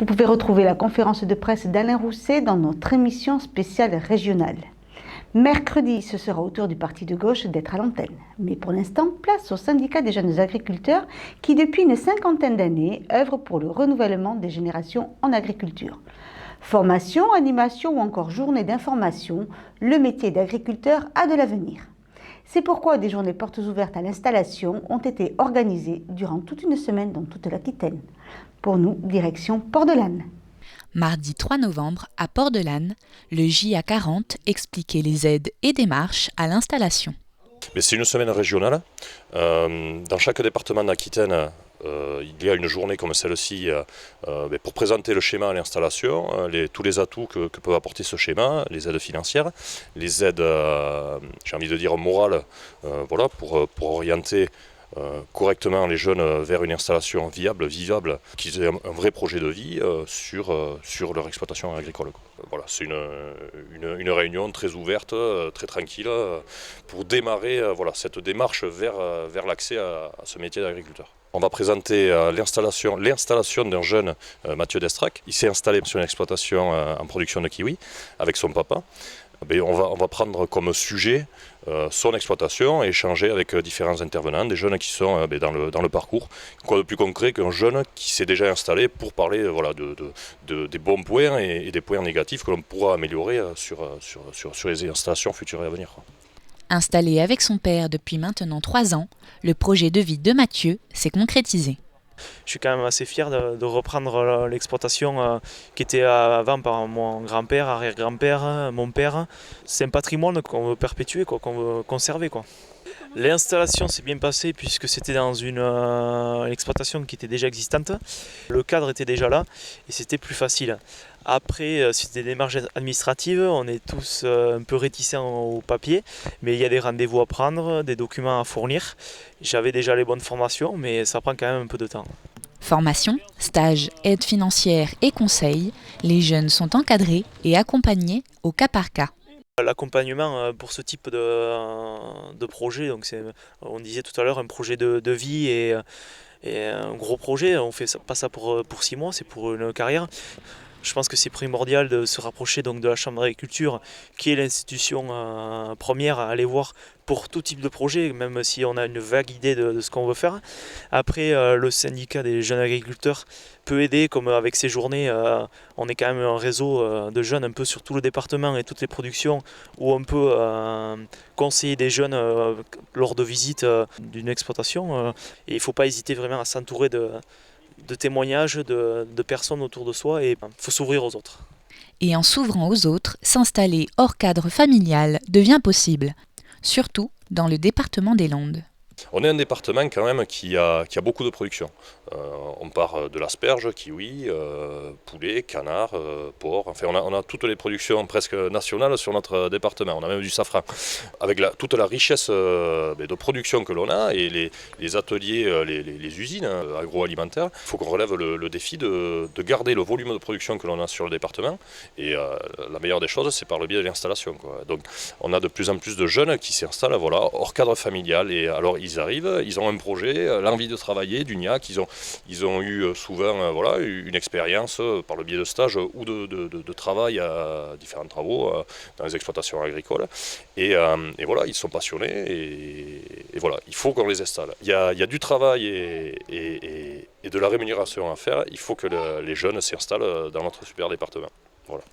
Vous pouvez retrouver la conférence de presse d'Alain Rousset dans notre émission spéciale régionale. Mercredi, ce sera au tour du parti de gauche d'être à l'antenne. Mais pour l'instant, place au syndicat des jeunes agriculteurs qui, depuis une cinquantaine d'années, œuvre pour le renouvellement des générations en agriculture. Formation, animation ou encore journée d'information, le métier d'agriculteur a de l'avenir. C'est pourquoi des journées portes ouvertes à l'installation ont été organisées durant toute une semaine dans toute l'Aquitaine. Pour nous, direction Port-de-Lanne. Mardi 3 novembre, à Port-de-Lanne, le JA40 expliquait les aides et démarches à l'installation. Mais c'est une semaine régionale. Dans chaque département d'Aquitaine, il y a une journée comme celle-ci pour présenter le schéma à l'installation, tous les atouts que peut apporter ce schéma, les aides financières, les aides, j'ai envie de dire morales, pour orienter correctement les jeunes vers une installation viable, vivable, qu'ils aient un vrai projet de vie sur leur exploitation agricole. Voilà, c'est une réunion très ouverte, très tranquille, pour démarrer cette démarche vers l'accès à ce métier d'agriculteur. On va présenter l'installation d'un jeune, Mathieu Destrac. Il s'est installé sur une exploitation en production de kiwi avec son papa. On va prendre comme sujet son exploitation et échanger avec différents intervenants, des jeunes qui sont dans le parcours. Quoi de plus concret qu'un jeune qui s'est déjà installé pour parler des bons points et des points négatifs que l'on pourra améliorer sur les installations futures et à venir. Installé avec son père depuis maintenant 3 ans, le projet de vie de Mathieu s'est concrétisé. Je suis quand même assez fier de reprendre l'exploitation qui était avant par mon grand-père, arrière-grand-père, mon père. C'est un patrimoine qu'on veut perpétuer, qu'on veut conserver. L'installation s'est bien passée puisque c'était dans une exploitation qui était déjà existante. Le cadre était déjà là et c'était plus facile. Après, c'était des démarches administratives, on est tous un peu réticents au papier, mais il y a des rendez-vous à prendre, des documents à fournir. J'avais déjà les bonnes formations, mais ça prend quand même un peu de temps. Formation, stage, aide financière et conseils, les jeunes sont encadrés et accompagnés au cas par cas. L'accompagnement pour ce type de projet, donc on disait tout à l'heure un projet de vie et un gros projet, on ne fait pas ça pour 6 mois, c'est pour une carrière. Je pense que c'est primordial de se rapprocher donc de la Chambre d'agriculture, qui est l'institution première à aller voir pour tout type de projet, même si on a une vague idée de ce qu'on veut faire. Après, le syndicat des jeunes agriculteurs peut aider, comme avec ces journées, on est quand même un réseau de jeunes un peu sur tout le département et toutes les productions, où on peut conseiller des jeunes lors de visites d'une exploitation. Et il ne faut pas hésiter vraiment à s'entourer de témoignages de personnes autour de soi et il faut s'ouvrir aux autres. Et en s'ouvrant aux autres, s'installer hors cadre familial devient possible, surtout dans le département des Landes. On est un département quand même qui a beaucoup de production. On part de l'asperge, kiwi, poulet, canard, porc. Enfin, on a toutes les productions presque nationales sur notre département. On a même du safran. Avec toute la richesse de production que l'on a et les ateliers, les usines agroalimentaires, il faut qu'on relève le défi de garder le volume de production que l'on a sur le département. Et la meilleure des choses, c'est par le biais de l'installation. Donc, on a de plus en plus de jeunes qui s'installent hors cadre familial. Et alors, ils arrivent, ils ont un projet, l'envie de travailler, du niaque, ils ont eu souvent une expérience par le biais de stages ou de travail à différents travaux dans les exploitations agricoles. Et voilà, ils sont passionnés et voilà, il faut qu'on les installe. Il y a du travail et de la rémunération à faire, il faut que les jeunes s'installent dans notre super département. Voilà.